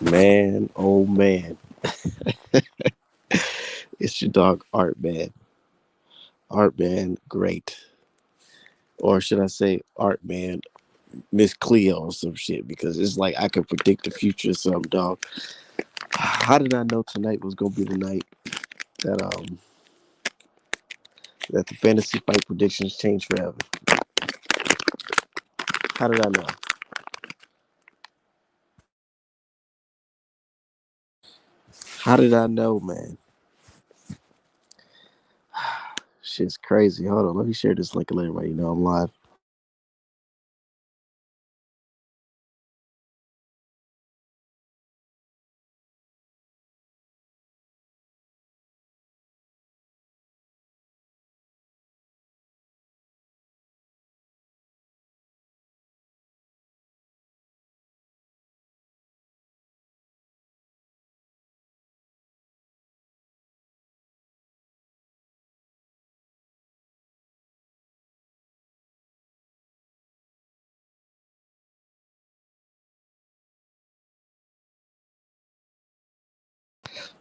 Man, oh man. It's your dog Art Man. Art Man, great. Or should I say Art Man, Miss Cleo or some shit, because it's like I could predict the future of some dog. How did I know tonight was gonna be the night that that the fantasy fight predictions change forever? How did I know? How did I know, man? Shit's crazy. Hold on, let me share this link and let everybody know I'm live.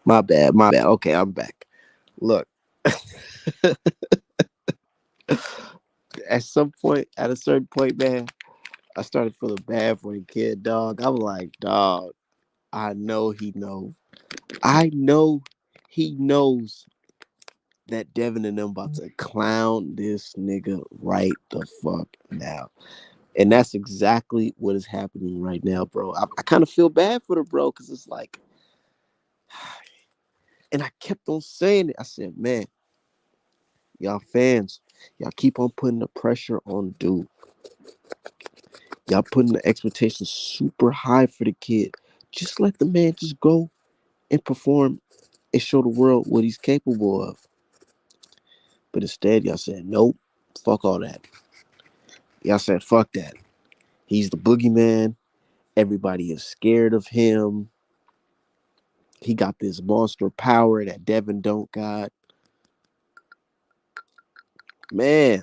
My bad, my bad. Okay, I'm back. Look, at some point, at a certain point, man, I started feeling bad for the kid, dog. I'm like, dog, I know he knows. I know he knows that Devin and them about to clown this nigga right the fuck now. And that's exactly what is happening right now, bro. I kind of feel bad for the bro because it's like, and I kept on saying it. I said, man, y'all fans, y'all keep on putting the pressure on dude. Y'all putting the expectations super high for the kid. Just let the man just go and perform and show the world what he's capable of. But instead, y'all said, nope, fuck all that. Y'all said, fuck that. He's the boogeyman. Everybody is scared of him. He got this monster power that Devin don't got. Man,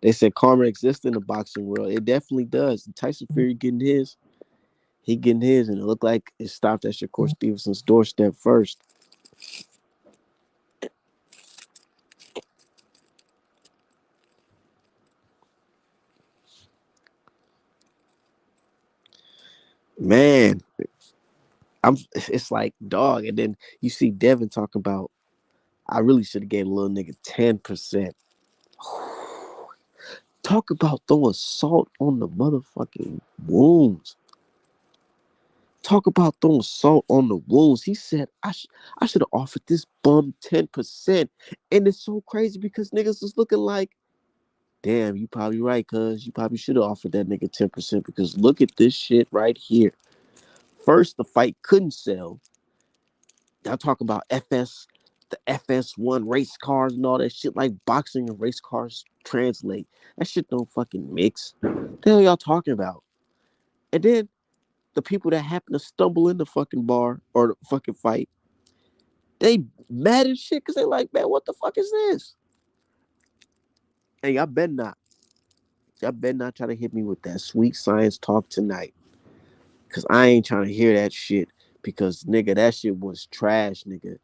they said karma exists in the boxing world. It definitely does. Tyson Fury getting his. He getting his, and it looked like it stopped at Shakur Stevenson's doorstep first. Man, I'm. It's like dog, and then you see Devin talking about. I really should have gave a little nigga 10%. Talk about throwing salt on the motherfucking wounds. Talk about throwing salt on the wounds. He said, I should have offered this bum 10%. And it's so crazy because niggas is looking like, damn, you probably right, cuz you probably should have offered that nigga 10% because look at this shit right here. First, the fight couldn't sell. Y'all talking about the FS1 race cars and all that shit like boxing and race cars translate. That shit don't fucking mix. What the hell y'all talking about? And then the people that happen to stumble in the fucking bar or the fucking fight, they mad as shit because they like, man, what the fuck is this? Hey, y'all better not try to hit me with that sweet science talk tonight. Cause I ain't trying to hear that shit. Because nigga, that shit was trash, nigga.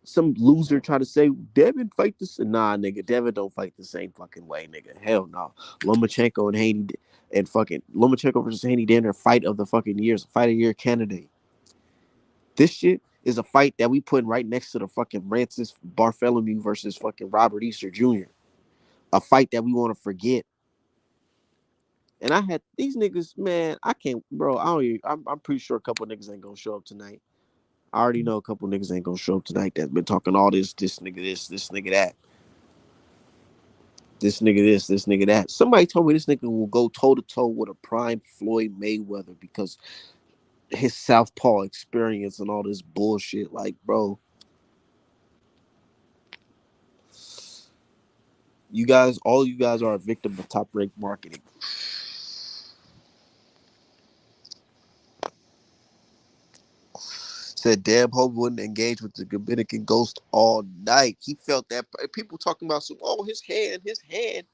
Some loser try to say Devin fight this. Nah, nigga, Devin don't fight the same fucking way, nigga. Hell no. Lomachenko and Haney and fucking Lomachenko versus Haney Danner fight of the fucking years, fight of year candidate. This shit is a fight that we put right next to the fucking Francis Bartholomew versus fucking Robert Easter Jr. A fight that we want to forget. And I had these niggas, man. I can't, bro. I don't. Even, I'm pretty sure a couple niggas ain't gonna show up tonight. I already know a couple niggas ain't gonna show up tonight that's been talking all this nigga this nigga that, this nigga this nigga that. Somebody told me this nigga will go toe to toe with a prime Floyd Mayweather because his southpaw experience and all this bullshit. Like, bro, you guys, all you guys are a victim of top rank marketing. Said damn hope wouldn't engage with the Dominican ghost all night. He felt that people talking about some his hand.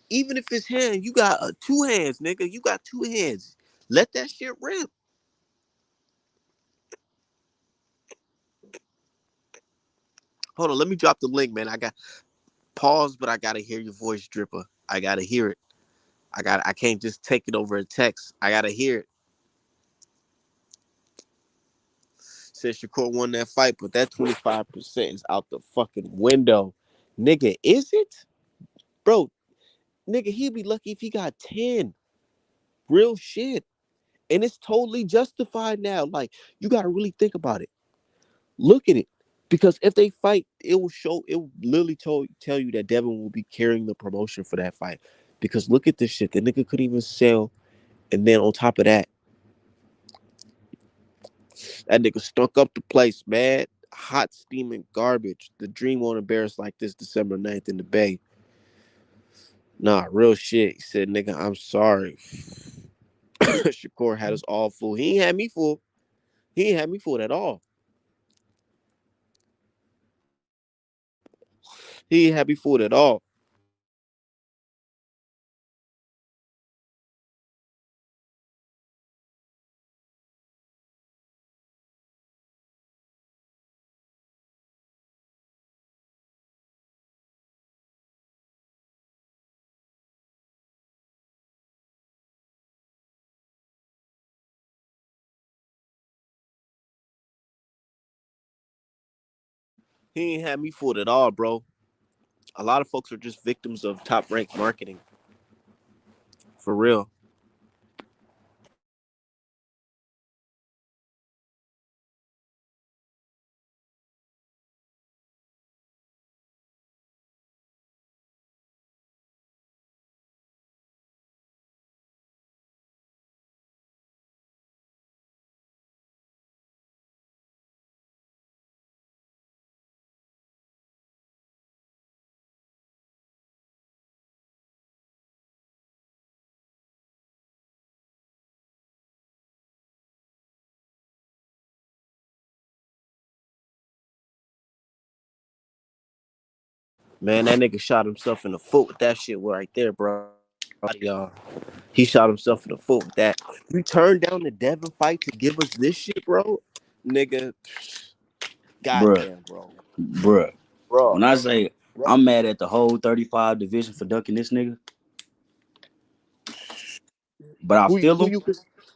Even if his hand, you got two hands, nigga. You got two hands. Let that shit rip. Hold on, let me drop the link, man. I got pause, but I gotta hear your voice, Dripper. I gotta hear it. I can't just take it over a text. I gotta hear it. Says Shakur won that fight, but that 25% is out the fucking window. Nigga, is it? Bro, nigga, he'd be lucky if he got 10. Real shit. And it's totally justified now. Like, you gotta really think about it. Look at it. Because if they fight, it will literally tell you that Devin will be carrying the promotion for that fight. Because look at this shit. The nigga couldn't even sell. And then on top of that, that nigga stunk up the place, man. Hot steaming garbage. The dream won't embarrass like this December 9th in the Bay. Nah, real shit. He said, nigga, I'm sorry. Shakur had us all fooled. He ain't had me fooled. He ain't had me fooled at all. He ain't had me fooled at all. He ain't had me fooled at all, bro. A lot of folks are just victims of top ranked marketing. For real. Man, that nigga shot himself in the foot with that shit right there, bro. Y'all. He shot himself in the foot with that. You turned down the Devin fight to give us this shit, bro? Nigga, Bruh, goddamn, bro. bruh. Bro. When I say I'm mad at the whole 35 division for ducking this nigga, but I Who feel who him. you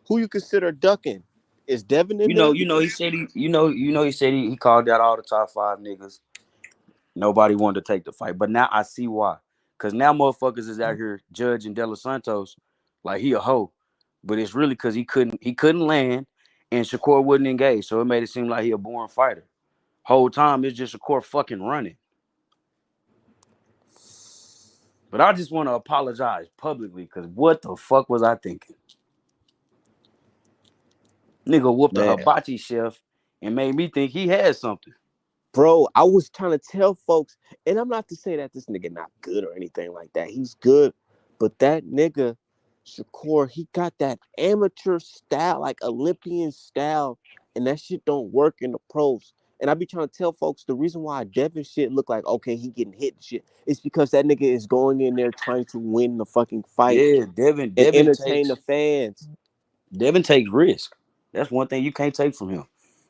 who you consider ducking? Is Devin in there? He Because said he said he called out all the top five niggas. Nobody wanted to take the fight, but now I see why. Cause now motherfuckers is out here judging De Los Santos like he a hoe, but it's really cause he couldn't land, and Shakur wouldn't engage, so it made it seem like he a born fighter. Whole time it's just Shakur fucking running. But I just want to apologize publicly because what the fuck was I thinking? Nigga whooped a man, hibachi chef and made me think he had something. bro, I was trying to tell folks, and I'm not to say that this nigga not good or anything like that. He's good, but that nigga Shakur, he got that amateur style, like Olympian style, and that shit don't work in the pros. And I be trying to tell folks the reason why Devin shit look like okay, he getting hit and shit. It's because that nigga is going in there trying to win the fucking fight Yeah, Devin and Devin entertain the takes fans. Devin takes risk. That's one thing you can't take from him.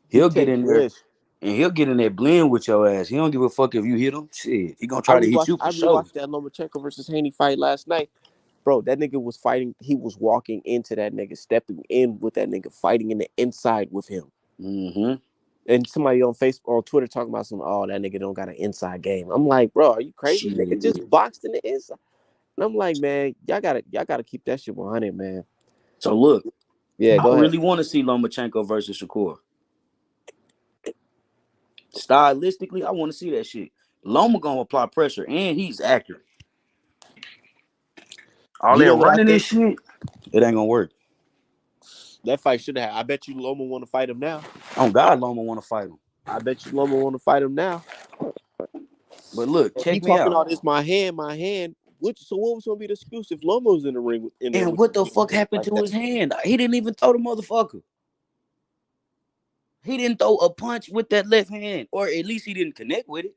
He He'll get take in there risks. and he'll get in that blend with your ass. He don't give a fuck if you hit him. Shit, he gonna try to hit you I for sure. rewatched that Lomachenko versus Haney fight last night. Bro, that nigga was fighting. He was walking into that nigga, stepping in with that nigga, fighting in the inside with him. Mm-hmm. And somebody on Facebook or Twitter talking about some, oh, that nigga don't got an inside game. I'm like, bro, are you crazy? Nigga just Shit. boxed in the inside. And I'm like, man, y'all gotta keep that shit 100, man. So look, Yeah, I go ahead. really want to see Lomachenko versus Shakur. Stylistically, I want to see that shit. Loma gonna apply pressure and he's accurate. All You that know what I running and think? shit, it ain't gonna work. That fight should have. I bet you Loma want to fight him now. On God, Loma want to fight him. I bet you Loma want to fight him now. But look, And he check me talking out. all this, my hand, my hand. Which so what was gonna be the excuse if Loma was in the ring in there And with what the the with fuck him happened like to that? his hand? He didn't even throw the motherfucker. He didn't throw a punch with that left hand, or at least he didn't connect with it.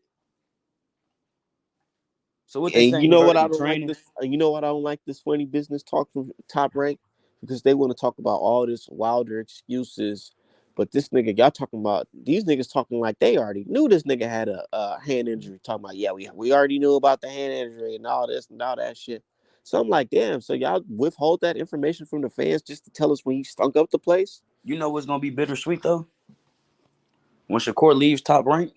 So what they And saying? you He know hurt what it I in don't like training. this. You know what I don't like this funny business talk from Top Rank because they want to talk about all this Wilder excuses But this nigga, y'all talking about these niggas talking like they already knew this nigga had a hand injury. Talking about, yeah, we already knew about the hand injury and all this and all that shit. So I'm like, damn. So y'all withhold that information from the fans just to tell us when he stunk up the place? You know what's gonna be bittersweet though? When Shakur leaves Top Rank,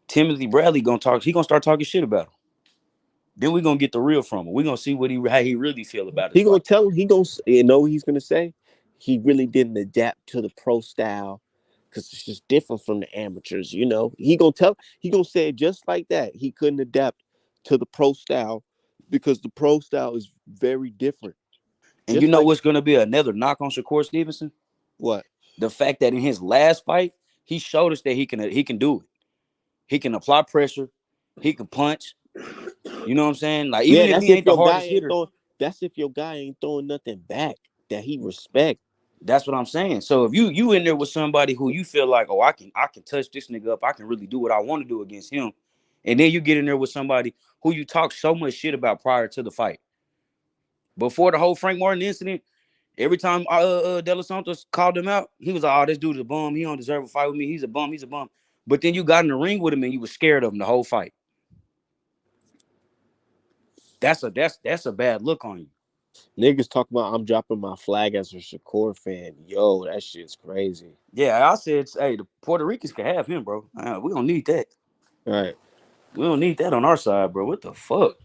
Timothy Bradley gonna talk. He gonna start talking shit about him. Then we gonna get the real from him. We gonna see what he how he really feel about his He gonna fight. tell him. He gonna you know what he's gonna say. He really didn't adapt to the pro style because it's just different from the amateurs. You know, he gonna tell. He gonna say it just like that. He couldn't adapt to the pro style because the pro style is very different. And you Just know like what's gonna be another knock on Shakur Stevenson? what? The fact that in his last fight, he showed us that he can do it. He can apply pressure. He can punch. You know what I'm saying? Like Yeah, even if that's he if ain't the your guy hardest ain't hitter, throwing. That's if your guy ain't throwing nothing back that he respect. that's what I'm saying. So if you in there with somebody who you feel like, oh, I can touch this nigga up, I can really do what I want to do against him, and then you get in there with somebody who you talk so much shit about prior to the fight, before the whole Frank Martin incident. Every time De Los Santos called him out, he was like, "Oh, this dude's a bum. He don't deserve a fight with me. He's a bum. He's a bum." But then you got in the ring with him and you was scared of him the whole fight. That's a bad look on you. Niggas talk about I'm dropping my flag as a Shakur fan. Yo, that shit's crazy. Yeah, I said, hey, the Puerto Ricans can have him, bro. We don't need that. All right, We don't need that on our side, bro. What the fuck?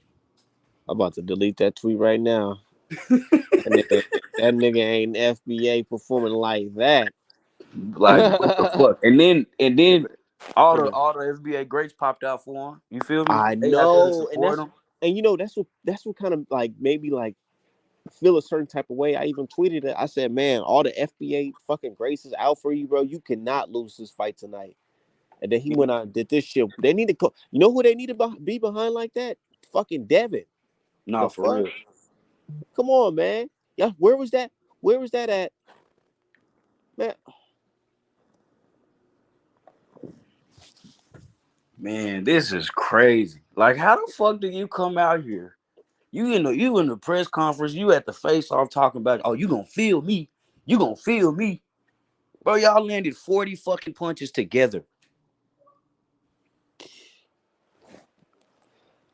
I'm about to delete that tweet right now. That nigga ain't FBA performing like that. Like, what the fuck? And then all the Yeah. all the SBA greats popped out for him. You feel me? I They out there to know, and support him. you know that's what kind of like maybe like feel a certain type of way. I even tweeted it. I said, man, all the FBA fucking grace is out for you, bro. You cannot lose this fight tonight. And then he went out and did this shit. They need to go. You know who they need to be behind like that? Fucking Devin. Nah, The for fuck? real. Come on, man. Yeah, where was that? Where was that at? Man, Man, this is crazy. Like, how the fuck do you come out here? You in the press conference, you at the face off talking about, oh, you gonna feel me. You gonna feel me. Bro, y'all landed 40 fucking punches together.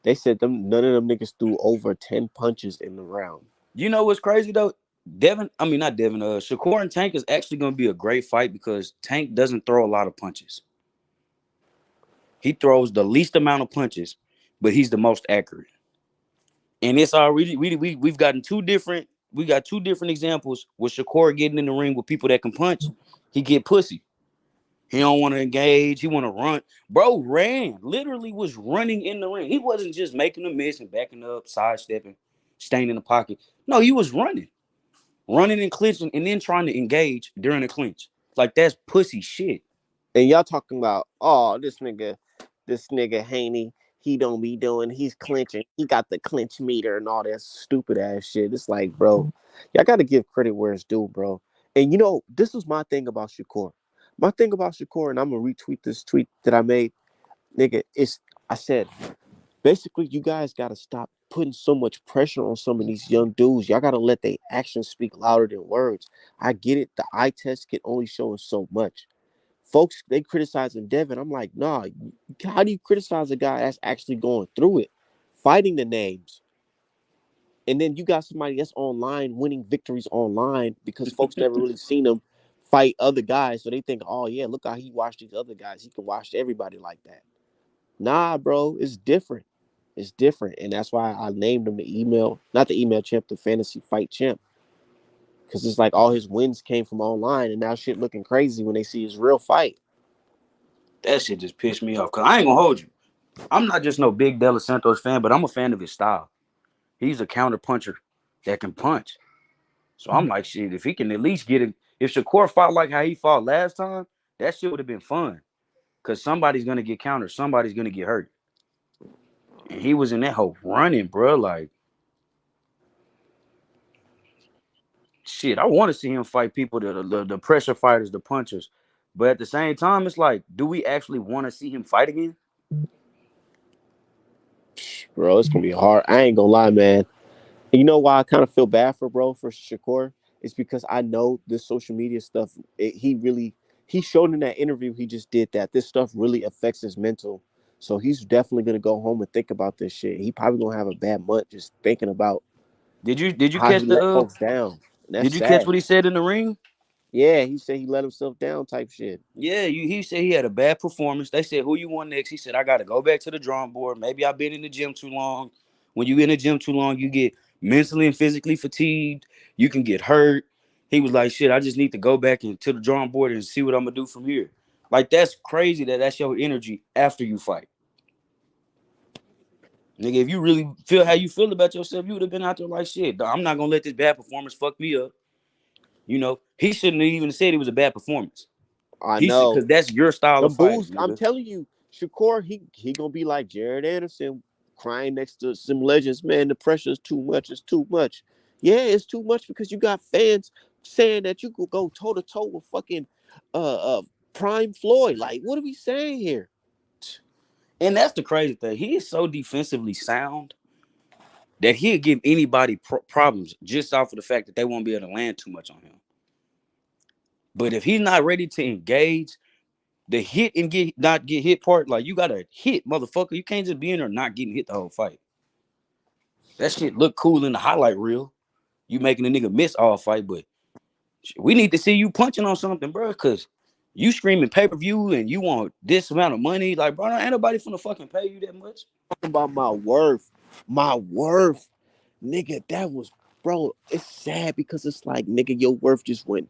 they said them none of them niggas threw over 10 punches in the round. You know what's crazy though? Not Devin, Shakur and Tank is actually gonna be a great fight because Tank doesn't throw a lot of punches. He throws the least amount of punches, but he's the most accurate. And it's already we've gotten two different examples with Shakur getting in the ring with people that can punch. He get pussy. He don't want to engage. He want to run. Bro ran. Literally was running in the ring. He wasn't just making a miss and backing up, sidestepping, staying in the pocket. No, he was running. Running and clinching and then trying to engage during the clinch. Like that's pussy shit. And y'all talking about, oh, this nigga Haney, he don't be doing, he's clinching. He got the clinch meter and all that stupid ass shit. It's like, bro, y'all got to give credit where it's due, bro. And you know, this was my thing about Shakur. My thing about Shakur, and I'm gonna retweet this tweet that I made, nigga. I said basically, you guys got to stop putting so much pressure on some of these young dudes. Y'all got to let their actions speak louder than words. I get it. The eye test can only show us so much. Folks, they criticizing Devin. I'm like, nah, how do you criticize a guy that's actually going through it, fighting the names? And then you got somebody that's online winning victories online because folks never really seen him fight other guys. So they think, oh, yeah, look how he watched these other guys. He can watch everybody like that. Nah, bro, it's different. It's different. And that's why I named him not the email champ, the fantasy fight champ. Because it's like all his wins came from online and now shit looking crazy when they see his real fight. That shit just pissed me off. Cause I ain't gonna hold you. I'm not just no big De Los Santos fan, but I'm a fan of his style. He's a counter puncher that can punch. So I'm like, shit, if he can at least get it, if Shakur fought like how he fought last time, that shit would have been fun. Cause somebody's gonna get countered, somebody's gonna get hurt. And he was in that whole running, bro. Like, shit, I want to see him fight people, the pressure fighters, the punchers. But at the same time, it's like, do we actually want to see him fight again? Bro, it's gonna be hard. I ain't gonna lie, man. And you know why I kind of feel bad for Shakur? It's because I know this social media stuff. He really he showed in that interview he just did that this stuff really affects his mental. So he's definitely gonna go home and think about this shit. He probably gonna have a bad month just thinking about Did you how catch he let the folks down. And that's did you catch sad. what he said in the ring? Yeah, he said he let himself down type shit. Yeah, he said he had a bad performance. They said, who you want next? He said, I got to go back to the drawing board. Maybe I've been in the gym too long. When you in the gym too long, you get mentally and physically fatigued. You can get hurt. He was like, shit, I just need to go back into the drawing board and see what I'm going to do from here. Like, that's crazy that that's your energy after you fight. Nigga, if you really feel how you feel about yourself, you would have been out there like, shit, I'm not going to let this bad performance fuck me up. He shouldn't have even said it was a bad performance. I He should, know. because that's your style The of fighting, Bulls, I'm nigga. telling you, Shakur, he gonna be like Jared Anderson crying next to some legends. Man, the pressure is too much. It's too much. Yeah, it's too much because you got fans saying that you could go toe to toe with fucking uh Prime Floyd. Like, what are we saying here? And that's the crazy thing. He is so defensively sound that he'll give anybody problems just off of the fact that they won't be able to land too much on him. But if he's not ready to engage, the hit and get not get hit part, like you gotta hit, motherfucker. You can't just be in there not getting hit the whole fight. That shit look cool in the highlight reel. You making a nigga miss all fight, but we need to see you punching on something, bro. Cause you screaming pay per view and you want this amount of money, like bro, ain't nobody finna fucking pay you that much. Talking about my worth, nigga. That was, bro. It's sad because it's like, nigga, your worth just went.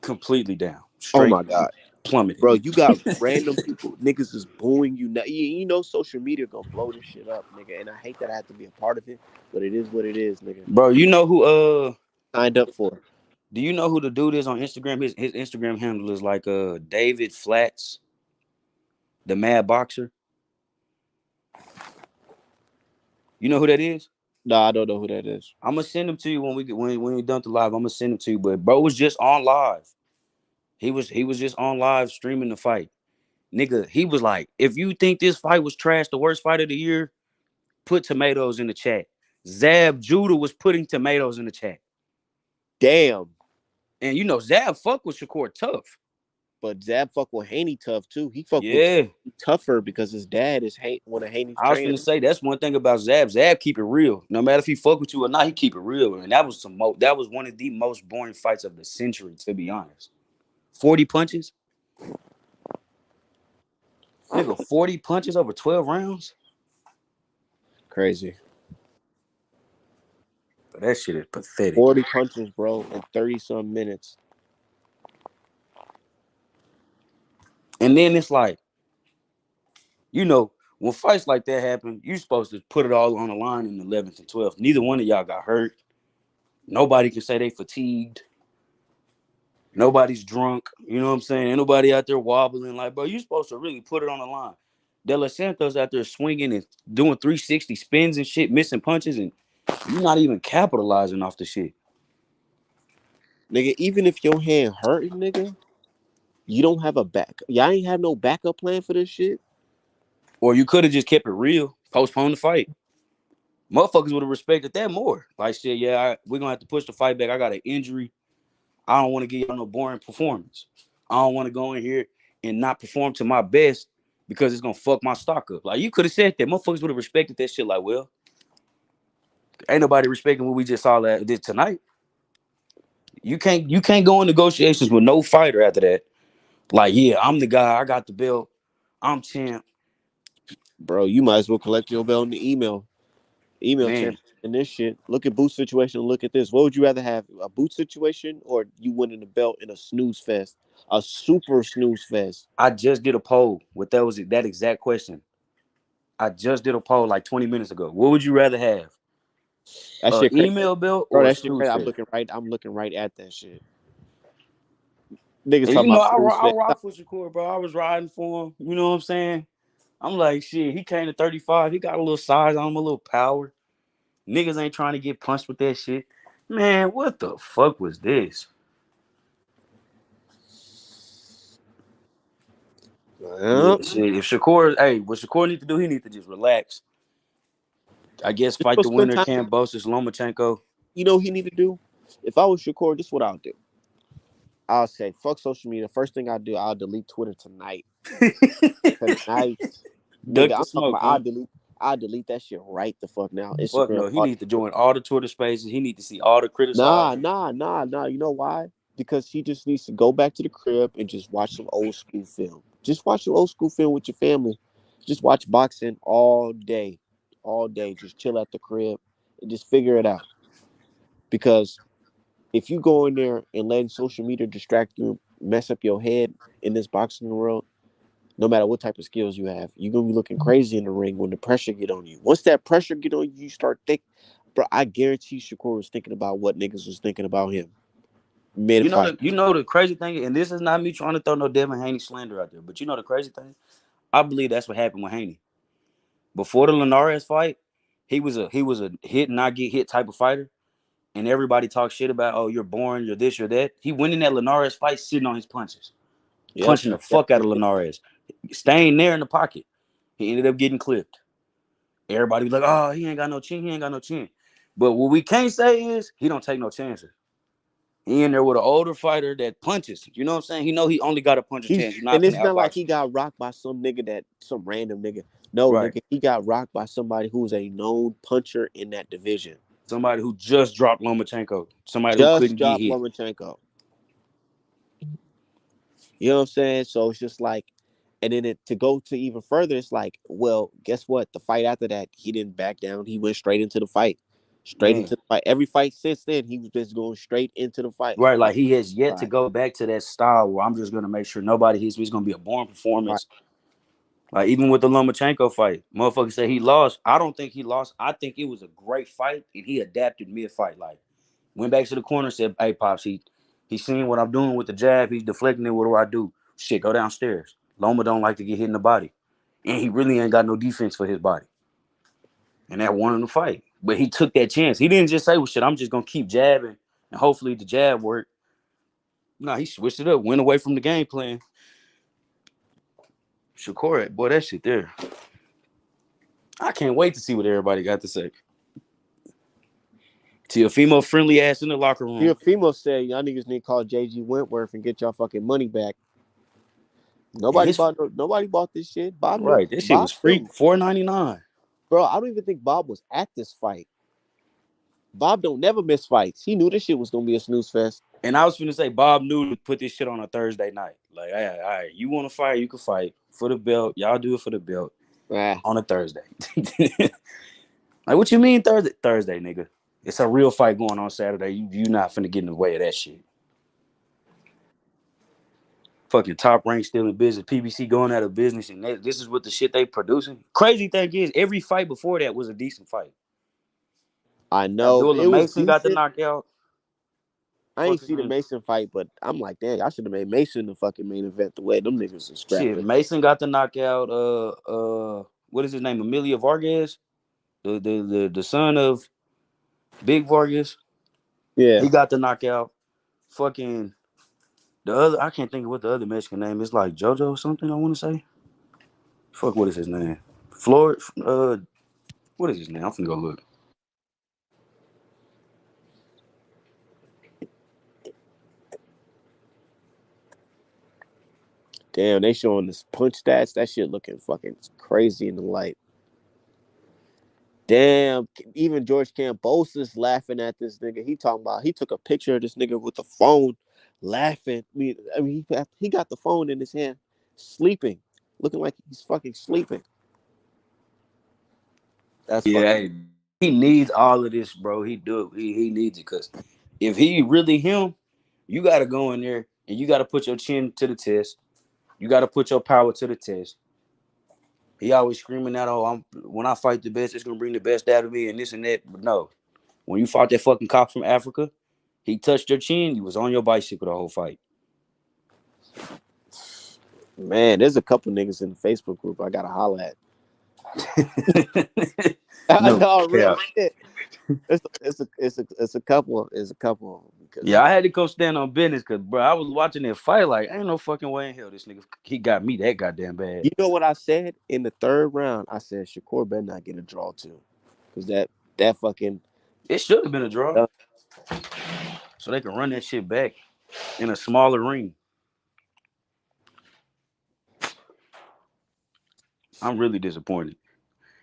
Completely down, Oh straight my god. plummeted. Bro, you got random people, niggas is booing you now. You know social media gonna blow this shit up, nigga. And I hate that I have to be a part of it, but it is what it is, nigga. Bro, you know who Signed up for. do you know who the dude is on Instagram? His Instagram handle is like David Flats, the Mad Boxer. You know who that is? Nah, I don't know who that is. I'm gonna send him to you when we done the live. I'm gonna send him to you. But bro was just on live. He was just on live streaming the fight. Nigga, he was like, if you think this fight was trash, the worst fight of the year, put tomatoes in the chat. Zab Judah was putting tomatoes in the chat. Damn. And Zab fuck with Shakur tough. But Zab fuck with Haney tough too. He fuck with Yeah. tougher because his dad is one of Haney's I was finna trainers. say that's one thing about Zab. Zab keep it real. No matter if he fuck with you or not, he keep it real. And that was one of the most boring fights of the century, to be honest. 40 punches, nigga. 40 punches over 12 rounds. Crazy. But that shit is pathetic. 40 punches, bro, in 30 some minutes. And then it's like, when fights like that happen, you supposed to put it all on the line in the 11th and 12th. Neither one of y'all got hurt. Nobody can say they fatigued. Nobody's drunk. You know what I'm saying? Ain't nobody out there wobbling. Like, bro, you supposed to really put it on the line. De Los Santos out there swinging and doing 360 spins and shit, missing punches, and you're not even capitalizing off the shit. Nigga, even if your hand hurting, nigga, you don't have a back. Y'all ain't have no backup plan for this shit. Or you could have just kept it real, postpone the fight. Motherfuckers would have respected that more. Like, shit, yeah, we're going to have to push the fight back. I got an injury. I don't want to give y'all no boring performance. I don't want to go in here and not perform to my best because it's going to fuck my stock up. Like, you could have said that. Motherfuckers would have respected that shit. Like, well, ain't nobody respecting what we just saw did tonight. You can't go in negotiations with no fighter after that. Like, yeah, I'm the guy. I got the belt. I'm champ. Bro, you might as well collect your belt in the email Man, champ in this shit. Look at Boots' situation. Look at this. What would you rather have, a Boots situation or you winning the belt in a snooze fest, a super snooze fest? I just did a poll with that exact question. I just did a poll like 20 minutes ago. What would you rather have? That A shit crazy, email belt bro. or a That shit snooze crazy. I'm fest? looking right. I'm looking right at that shit. Niggas And talking about snooze I fest. rock for Shakur, bro. I was riding for him. You know what I'm saying? I'm like, shit, he came to 35. He got a little size on him, a little power. Niggas ain't trying to get punched with that shit. Man, what the fuck was this? Yeah, Well, shit. What Shakur need to do, he need to just relax. I guess just fight go the spend winner, time. Kambosos, Lomachenko. You know what he need to do? If I was Shakur, this is what I'll do. I'll say fuck social media. First thing I do, I'll delete Twitter tonight. Tonight, Duck nigga. the I'm talking smoke, about. huh? I'll delete that shit right the fuck now. Fuck Instagram. no. He needs to join all the Twitter spaces. He need to see all the Nah, criticizing. nah, nah, nah. You know why? Because he just needs to go back to the crib and just watch some old school film. Just watch some old school film with your family. Just watch boxing all day, all day. Just chill at the crib and just figure it out. Because if you go in there and letting social media distract you, mess up your head in this boxing world, no matter what type of skills you have, you're gonna be looking crazy in the ring when the pressure get on you. Once that pressure get on you, you start think, bro. I guarantee Shakur was thinking about what niggas was thinking about him mid fight. You know the crazy thing, and this is not me trying to throw no Devin Haney slander out there, but you know the crazy thing? I believe that's what happened with Haney. Before the Linares fight, he was a hit and not get hit type of fighter. And everybody talks shit about, oh, you're boring, you're this, you're that. He went in that Linares fight sitting on his punches, Yep, punching the that's fuck out of exactly it. Linares, staying there in the pocket. He ended up getting clipped. Everybody was like, oh, he ain't got no chin, he ain't got no chin. But what we can't say is he don't take no chances. He in there with an older fighter that punches. You know what I'm saying? He know he only got a puncher's He's chance. You're not and finna it's not like outbox he him. got rocked by some nigga that some random nigga. No, Right. nigga, he got rocked by somebody who's a known puncher in that division. Somebody who just dropped Lomachenko. Somebody who Just couldn't get dropped hit. Lomachenko. You know what I'm saying? So it's just like, and then to go to even further, it's like, well, guess what? The fight after that, he didn't back down. He went straight into the fight. Straight Man. into the fight. Every fight since then, he was just going straight into the fight. Right, like he has yet to Right. go back to that style where I'm just gonna make sure nobody hits me. It's gonna be a boring Right. performance. Like even with the Lomachenko fight, motherfucker said he lost. I don't think he lost. I think it was a great fight, and he adapted mid fight. Like went back to the corner, said, "Hey pops, he seen what I'm doing with the jab. He's deflecting it. What do I do? Shit, go downstairs. Loma don't like to get hit in the body, and he really ain't got no defense for his body, and that won him the fight. But he took that chance. He didn't just say, "Well, shit, I'm just gonna keep jabbing, and hopefully the jab work." No, he switched it up, went away from the game plan. Shakur, boy, that shit there. I can't wait to see what everybody got to say. See a female friendly ass in the locker room. Female said, y'all niggas need to call JG Wentworth and get y'all fucking money back. And his Nobody bought this shit. Bob knew. right, this shit Bob was free, knew. $4.99. Bro, I don't even think Bob was at this fight. Bob don't never miss fights. He knew this shit was gonna be a snooze fest. And I was finna say Bob knew to put this shit on a Thursday night. Like, all right, you want to fight, you can fight for the belt. Y'all do it for the belt Ah, on a Thursday. Like, what you mean Thursday? Thursday, nigga. It's a real fight going on Saturday. You not finna get in the way of that shit. Fucking Top Rank still in business. PBC going out of business, and this is what the shit they producing. Crazy thing is, every fight before that was a decent fight. I know Abdullah it was Mason got the decent. knockout. I ain't Fuck his see the name. Mason fight, but I'm like, dang, I should have made Mason the fucking main event the way them niggas are Shit, scrapping. Mason got the knockout. What is his name? Amelia Vargas, the son of Big Vargas. Yeah. He got the knockout. Fucking the other, I can't think of what the other Mexican name is. Like JoJo or something. I want to say. Fuck, what is his name? Floyd. What is his name? I'm finna go look. Damn, they showing this punch stats. That shit looking fucking crazy in the light. Damn, even George Cambosa's laughing at this nigga. He talking about he took a picture of this nigga with the phone, laughing. I mean, he got the phone in his hand, sleeping, looking like he's fucking sleeping. That's Yeah, fucking. hey, he needs all of this, bro. He do. He needs it because if he really him, you got to go in there and you got to put your chin to the test. You got to put your power to the test. He always screaming out, "Oh, when I fight the best, it's gonna bring the best out of me," and this and that. But no, when you fought that fucking cop from Africa, he touched your chin. You was on your bicycle the whole fight. Man, there's a couple niggas in the Facebook group I gotta holler at. No No, real cap. shit. It's a couple. It's a couple of them because Yeah, I had to come stand on business because, bro, I was watching that fight like, ain't no fucking way in hell this nigga he got me that goddamn bad. you know what I said in the third round. I said Shakur better not get a draw too, because that fucking It should have been a draw, uh, so they can run that shit back. in a smaller ring. I'm really disappointed.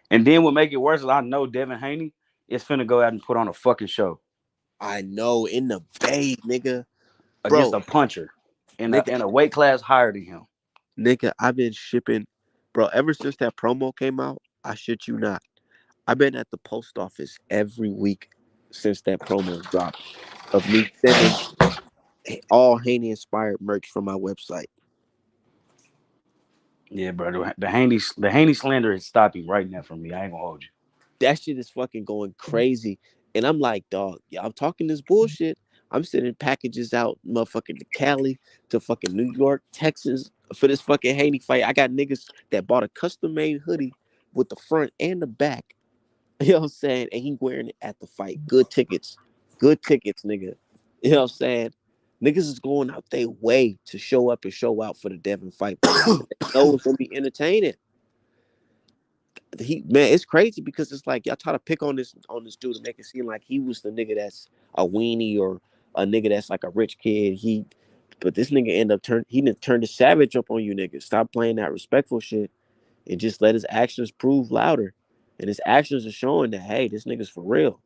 And then what make it worse is I know Devin Haney is finna go out and put on a fucking show I know in the Bay, nigga, against bro, a puncher nigga, in a weight class higher than him. nigga. I've been shipping, bro, ever since that promo came out. I shit you not. I've been at the post office every week since that promo dropped of me sending all Haney inspired merch from my website. Yeah, bro. The Haney slander is stopping right now for me. I ain't gonna hold you. That shit is fucking going crazy. And I'm like, dog, y'all talking this bullshit. I'm sending packages out, motherfucking to Cali, to fucking New York, Texas for this fucking Haney fight. I got niggas that bought a custom made hoodie with the front and the back. You know what I'm saying? And he wearing it at the fight. Good tickets. Good tickets, nigga. You know what I'm saying? Niggas is going out their way to show up and show out for the Devin fight, bro. Because they know it's gonna be entertaining. He man, it's crazy because it's like y'all try to pick on this dude to make it seem like he was the nigga that's a weenie or a nigga that's like a rich kid. But this nigga end up he didn't turn the savage up on you niggas. Stop playing that respectful shit and just let his actions prove louder. And his actions are showing that hey, this nigga's for real.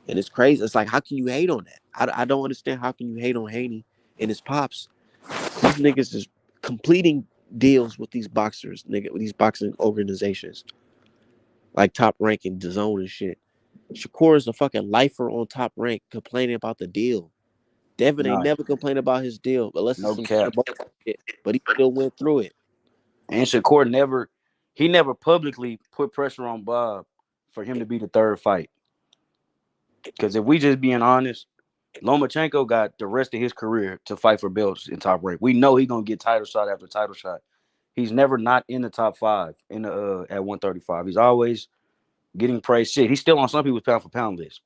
And it's crazy. It's like how can you hate on that? I don't understand how can you hate on Haney and his pops. These niggas is completing deals with these boxers, nigga, with these boxing organizations like Top Rank and DAZN and shit. Shakur is a fucking lifer on Top Rank complaining about the deal. Devin ain't Nah, never complained about his deal unless it's no some cap. shit, but he still went through it. And Shakur never publicly put pressure on Bob for him to be the third fight. Because if we just being honest, Lomachenko got the rest of his career to fight for belts in Top Rank. We know he gonna get title shot after title shot. He's never not in the top five in the at 135. He's always getting praised. Shit, he's still on some people's pound for pound list.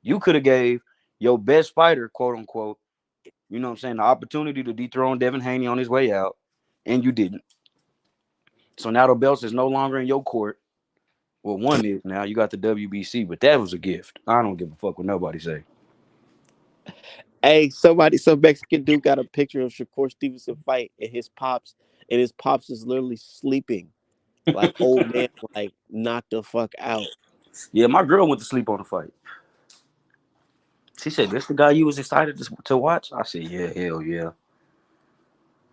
You could have gave your best fighter, quote unquote, you know what I'm saying, the opportunity to dethrone Devin Haney on his way out, and you didn't. So now the belts is no longer in your court. Well, one is now. You got the WBC, but that was a gift. I don't give a fuck what nobody say. Hey, some Mexican dude got a picture of Shakur Stevenson fight and his pops is literally sleeping, like old man, like knocked the fuck out. Yeah, my girl went to sleep on the fight. She said, "This the guy you was excited to watch?" I said, "Yeah, hell yeah."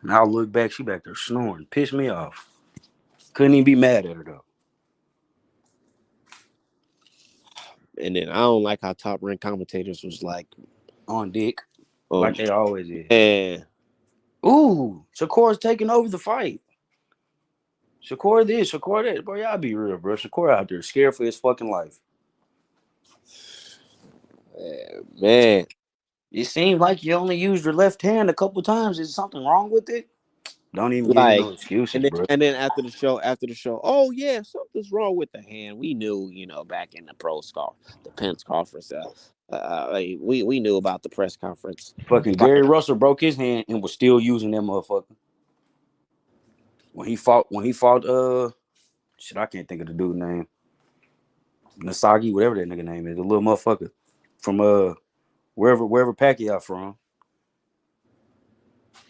And I look back, she back there snoring, pissed me off. Couldn't even be mad at her though. And then I don't like how Top Rank commentators was like, On dick, like um, they always is. man, Ooh, Shakur's taking over the fight. Shakur this, Shakur that. Bro, y'all be real, bro. Shakur out there scared for his fucking life. man, It seems like you only used your left hand a couple times. Is something wrong with it? Don't even give me like, no excuses, bro. and then after the show, oh yeah, something's wrong with the hand. We knew, back in the the Pence conference, like, we knew about the press conference. Fucking Like, Gary Russell broke his hand and was still using that motherfucker. When he fought shit, I can't think of the dude's name. Nasagi, whatever that nigga name is, the little motherfucker from wherever Pacquiao from.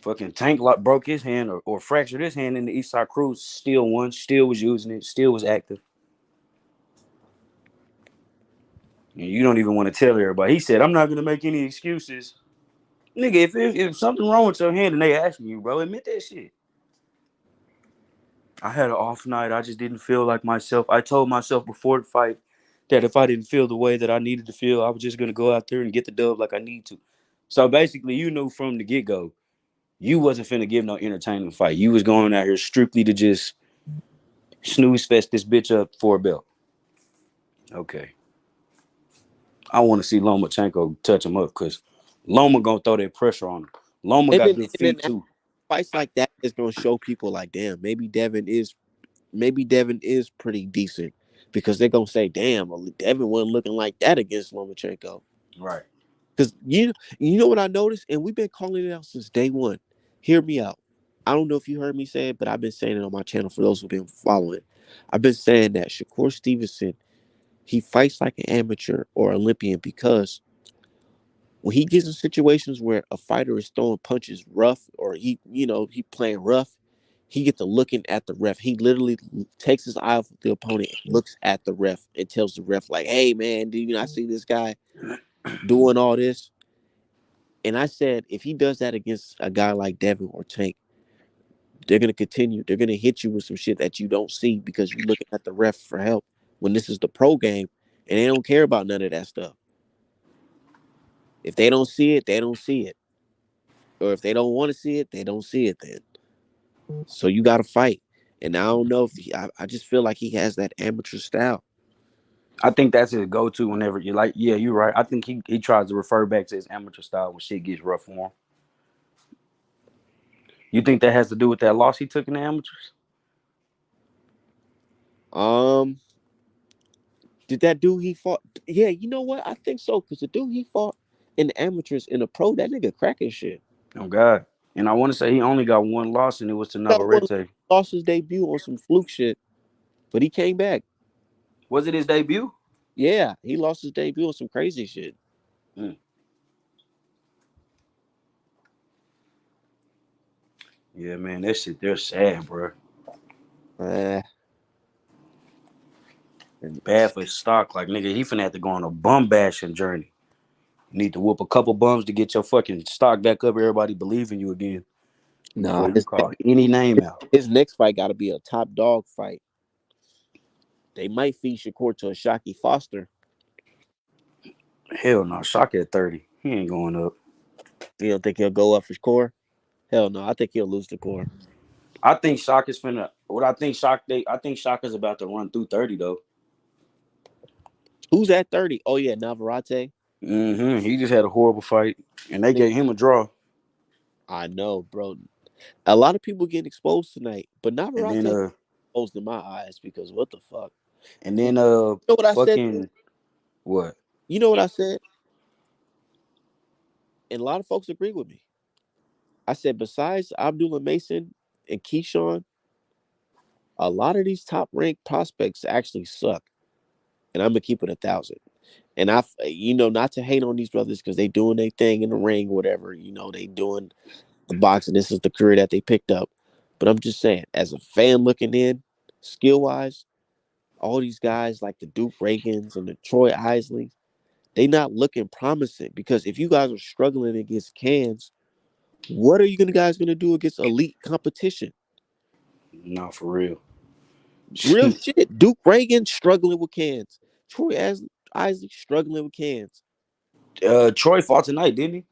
Fucking Tank like broke his hand or fractured his hand in the East Side Cruise. Still won. Still was using it. Still was active. And you don't even want to tell everybody. He said, "I'm not gonna make any excuses." Nigga, if something wrong with your hand and they asking you, bro, admit that shit. I had an off night. I just didn't feel like myself. I told myself before the fight that if I didn't feel the way that I needed to feel, I was just gonna go out there and get the dub like I need to. So basically, you knew from the get go, you wasn't finna give no entertainment fight. You was going out here strictly to just snooze fest this bitch up for a belt. Okay, I want to see Lomachenko touch him up because Loma gonna throw that pressure on him. Loma and got then good and then feet too. fights like that is gonna show people like, damn, maybe Devin is pretty decent because they're gonna say, damn, well, Devin wasn't looking like that against Lomachenko. Right. Because you know what I noticed, and we've been calling it out since day one. Hear me out. I don't know if you heard me say it, but I've been saying it on my channel for those who've been following. I've been saying that Shakur Stevenson, he fights like an amateur or Olympian because when he gets in situations where a fighter is throwing punches rough or he playing rough, he get to looking at the ref. He literally takes his eye off the opponent and looks at the ref and tells the ref like, "Hey man, do you not see this guy doing all this?" And I said, if he does that against a guy like Devin or Tank, they're gonna continue. They're gonna hit you with some shit that you don't see because you're looking at the ref for help. When this is the pro game, and they don't care about none of that stuff. If they don't see it, they don't see it. Or if they don't want to see it, they don't see it then. So you got to fight. And I don't know if I just feel like he has that amateur style. I think that's his go-to whenever you're like, yeah, you're right. I think he tries to refer back to his amateur style when shit gets rough for him. You think that has to do with that loss he took in the amateurs? Um, did that dude he fought? Yeah, you know what? I think so because the dude he fought in the amateurs in the pro, that nigga cracking shit. Oh God. And I want to say he only got one loss, and it was to Got one Navarrete. lost his debut on some fluke shit, but he came back. Was it his debut? Yeah, he lost his debut on some crazy shit. Mm. Yeah, man, that shit, they're sad, bro. Uh, and Bad for his stock. Like, nigga, he finna have to go on a bum bashing journey. You need to whoop a couple bums to get your fucking stock back up. Everybody believe in you again nah, before you call any name out. his next fight got to be a top dog fight. They might feed Shakur to a Shocky Foster. Hell no, Shock at 30. He ain't going up. You don't think he'll go up for Shakur? Hell no, I think he'll lose to Core. I think Shock is finna. What I think I think Shock is about to run through 30 though. Who's at 30? Oh yeah, Navarrete. He just had a horrible fight, and they gave him a draw. I know, bro. A lot of people getting exposed tonight, but And then Navarrete exposed in my eyes because what the fuck? and You then know what I said? fucking what? You know what I said? And a lot of folks agree with me. I said besides Abdullah Mason and Keyshawn, a lot of these top ranked prospects actually suck. And I'm gonna keep it 1,000. And not to hate on these brothers because they doing their thing in the ring, whatever. They doing the boxing. This is the career that they picked up. But I'm just saying, as a fan looking in, skill wise, all these guys like the Duke Reagans and the Troy Isleys, they not looking promising because if you guys are struggling against cans, what are you guys gonna do against elite competition? No, for real. Real shit. Duke Reagan struggling with cans. Isley struggling with cans. Troy fought tonight, didn't he?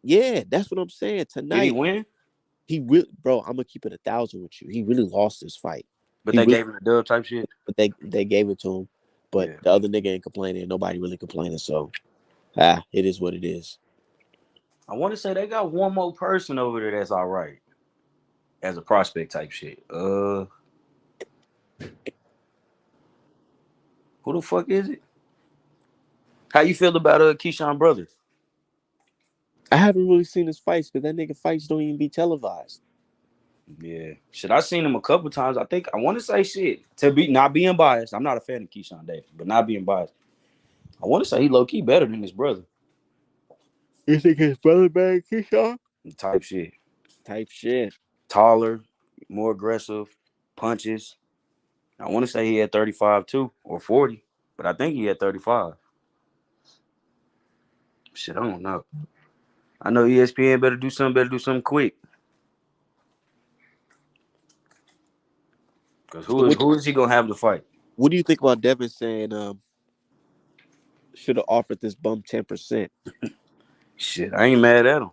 Yeah, that's what I'm saying. Did he Tonight, win? he really, bro. I'm gonna keep it 1,000 with you. He really lost this fight. But He they really, gave him a dub type shit. but they gave it to him. But Yeah. the other nigga ain't complaining. Nobody really complaining. So, it is what it is. I want to say they got one more person over there that's all right as a prospect type shit. Who the fuck is it? How you feel about Keyshawn Brothers? I haven't really seen his fights because that nigga fights don't even be televised. Yeah, shit. I seen him a couple times. I think I want to say shit to be not being biased. I'm not a fan of Keyshawn Davis, but not being biased. I want to say he low key better than his brother. You think his brother bad Keyshawn? Type shit. Type shit. Taller, more aggressive, punches. I want to say he had 35 too or 40, but I think he had 35. Shit, I don't know. I know ESPN better do something quick. Cause So who is he gonna have to fight? what do you think about Devin saying should have offered this bum 10%? Shit, I ain't mad at him.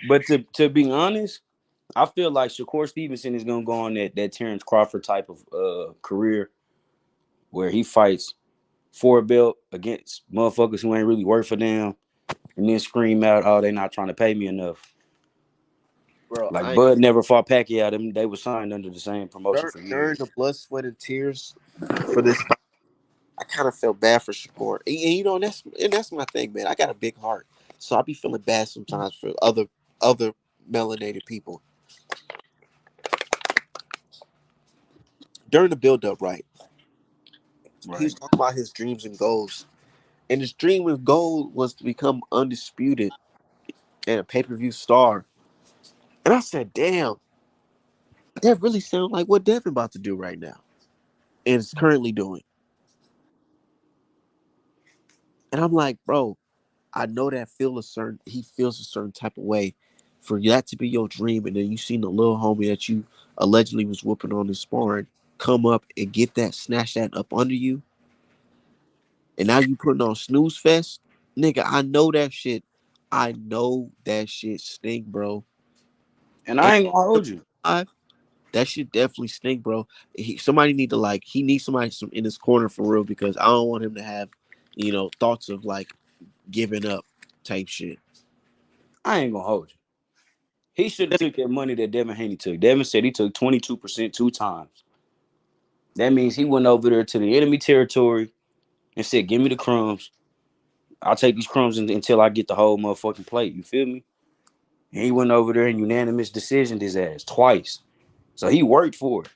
But to be honest, I feel like Shakur Stevenson is gonna go on that Terrence Crawford type of career where he fights for a belt against motherfuckers who ain't really worth for them, and then scream out, "Oh, they not trying to pay me enough." Bro, Like Bud never fought Pacquiao. Them they were signed under the same promotion for during years. the blood, sweat, and tears for this fight, I kind of felt bad for Shakur. And that's my thing, man. I got a big heart, so I be feeling bad sometimes for other melanated people. During the build up, right? He Right. was talking about his dreams and goals, And his dream with gold was to become undisputed and a pay-per-view star. And I said, damn, that really sounds like what Devin about to do right now. And is currently doing. And I'm like, bro, I know that he feels a certain type of way. For that to be your dream, and then you seen the little homie that you allegedly was whooping on his sparring come up and get that, snatch that up under you, and now you putting on snooze fest, nigga. I know that shit. I know that shit stink, bro. And And I ain't gonna hold you. that shit definitely stink, bro. Somebody need to like he needs somebody in his corner for real because I don't want him to have, thoughts of like giving up type shit. I ain't gonna hold you. He should have took that money that Devin Haney took. Devin said he took 22% 2 times. That means he went over there to the enemy territory and said, "Give me the crumbs. I'll take these crumbs until I get the whole motherfucking plate." You feel me? And he went over there and unanimous decisioned his ass twice. So he worked for it.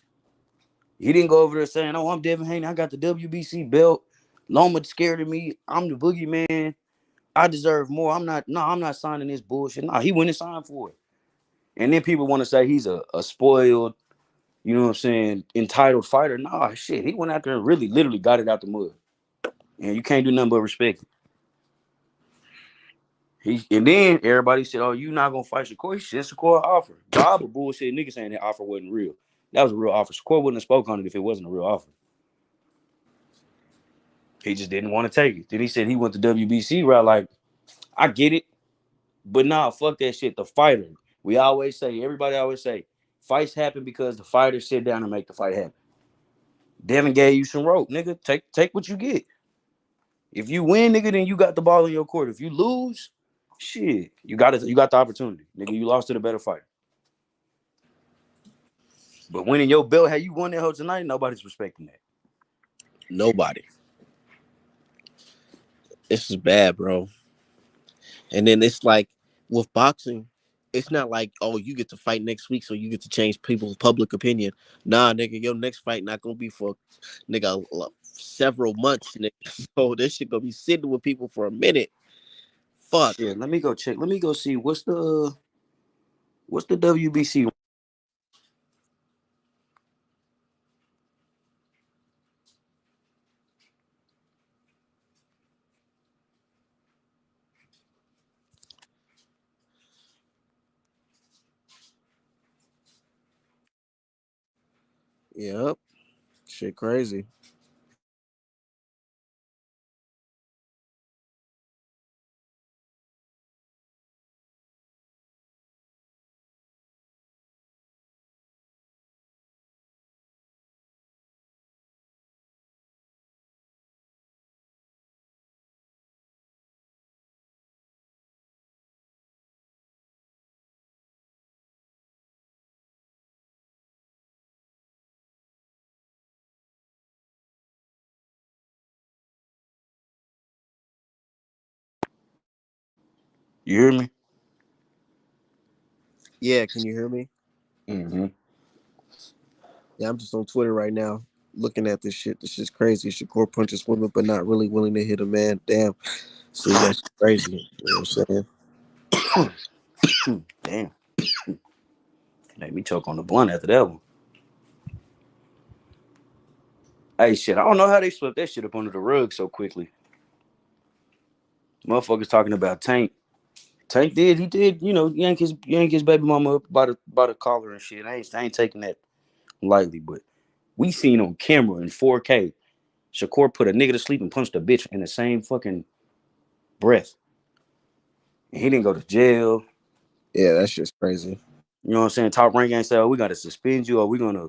He didn't go over there saying, "Oh, I'm Devin Haney. I got the WBC belt. Loma scared of me. I'm the boogeyman. I deserve more. I'm not. No, I'm not signing this bullshit." No, he went and signed for it. And then people want to say he's a spoiled, you know what I'm saying, entitled fighter. Nah, shit. He went out there and really, literally got it out the mud. And you can't do nothing but respect it. And then everybody said, "Oh, you not gonna fight Shakur?" He said Shakur offer. Job of bullshit. Niggas saying that offer wasn't real. That was a real offer. Shakur wouldn't have spoke on it if it wasn't a real offer. He just didn't want to take it. Then he said he went the WBC route. Like, I get it, but nah, fuck that shit. The fighter. We always say, everybody always say, fights happen because the fighters sit down and make the fight happen. Devin gave you some rope, nigga. Take what you get. If you win, nigga, then you got the ball in your court. If you lose, shit, you got the opportunity, nigga. You lost to the better fighter. But winning your belt, how you won that hoe tonight, nobody's respecting that. Nobody. This is bad, bro. And then it's like with boxing, it's not like, oh, you get to fight next week, so you get to change people's public opinion. Nah, nigga, your next fight not gonna be for nigga several months, nigga. So this shit gonna be sitting with people for a minute. Fuck. Shit, let me go check. Let me go see what's the WBC. Yep. Shit crazy. You hear me? Yeah, can you hear me? Mm-hmm. Yeah, I'm just on Twitter right now looking at this shit. This shit's crazy. Shakur punches women but not really willing to hit a man. Damn. See, that's crazy. You know what I'm saying? Damn, made me choke on the blunt after that one. Hey, shit, I don't know how they swept that shit up under the rug so quickly. Motherfuckers talking about Tank. Tank did, he did, yank his baby mama up by the collar and shit. I ain't taking that lightly, but we seen on camera in 4K, Shakur put a nigga to sleep and punched a bitch in the same fucking breath. And he didn't go to jail. Yeah, that's just crazy. You know what I'm saying? Top rank ain't say, "Oh, we gotta suspend you or we gonna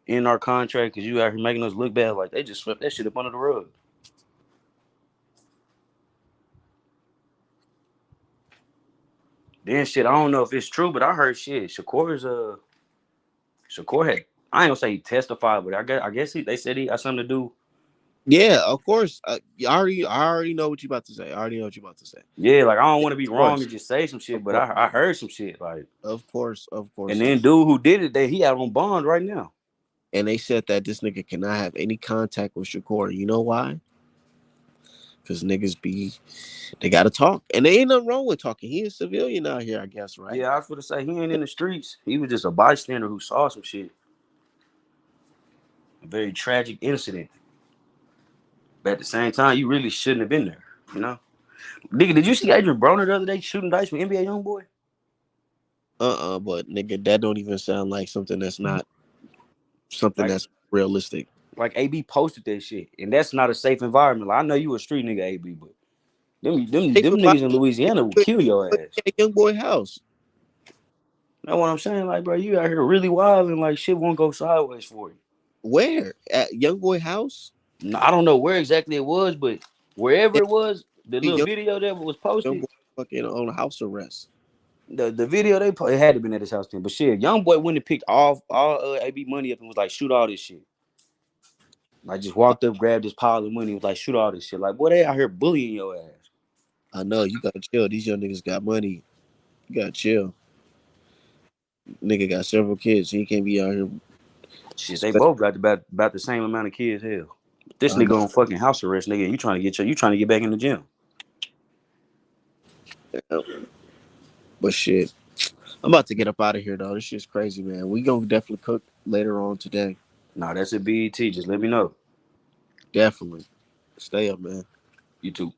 end our contract because you out here making us look bad." Like, they just swept that shit up under the rug. Then shit, I don't know if it's true, but I heard shit. Shakur had, I ain't gonna say he testified, but I guess they said he had something to do. Yeah, of course. I already know what you about to say. I already know what you about to say. Yeah, like, I don't Yeah, want to be of wrong course, and just say some shit, of but course, I heard some shit like, of and course. then dude who did it, he out on bond right now. And they said that this nigga cannot have any contact with Shakur. You know why? Cause niggas they gotta talk, and there ain't nothing wrong with talking. He a civilian out here, I guess, right? Yeah, I was gonna say he ain't in the streets. He was just a bystander who saw some shit. A very tragic incident. But at the same time, you really shouldn't have been there. You know, nigga, did you see Adrian Broner the other day shooting dice with NBA YoungBoy? But nigga, that don't even sound like something that's not something Like, that's realistic. like AB posted that shit, and that's not a safe environment. Like, I know you a street nigga, AB, but Hey, them for why niggas in Louisiana will kill your ass. at young boy house? Know what I'm saying? Like, bro, you out here really wild and like shit won't go sideways for you. Where at young boy house? No, I don't know where exactly it was, but wherever It, it was, the little young video that was young posted, boy fucking on house arrest. the video it had to been at his house then. But shit, young boy went and picked all AB money up and was like, shoot all this shit. Like just walked up, grabbed this pile of money, was like, shoot all this shit. Like, boy, they out here bullying your ass. I know you gotta chill. These young niggas got money. You gotta chill. Nigga got several kids. He can't be out here. Shit, they both got about the same amount of kids. Hell, this I know. nigga on fucking house arrest, nigga. And you trying to get back in the gym. But shit, I'm about to get up out of here though. This shit's crazy, man. We gonna definitely cook later on today. Nah, that's a BET. Just let me know. Definitely. Stay up, man. You too.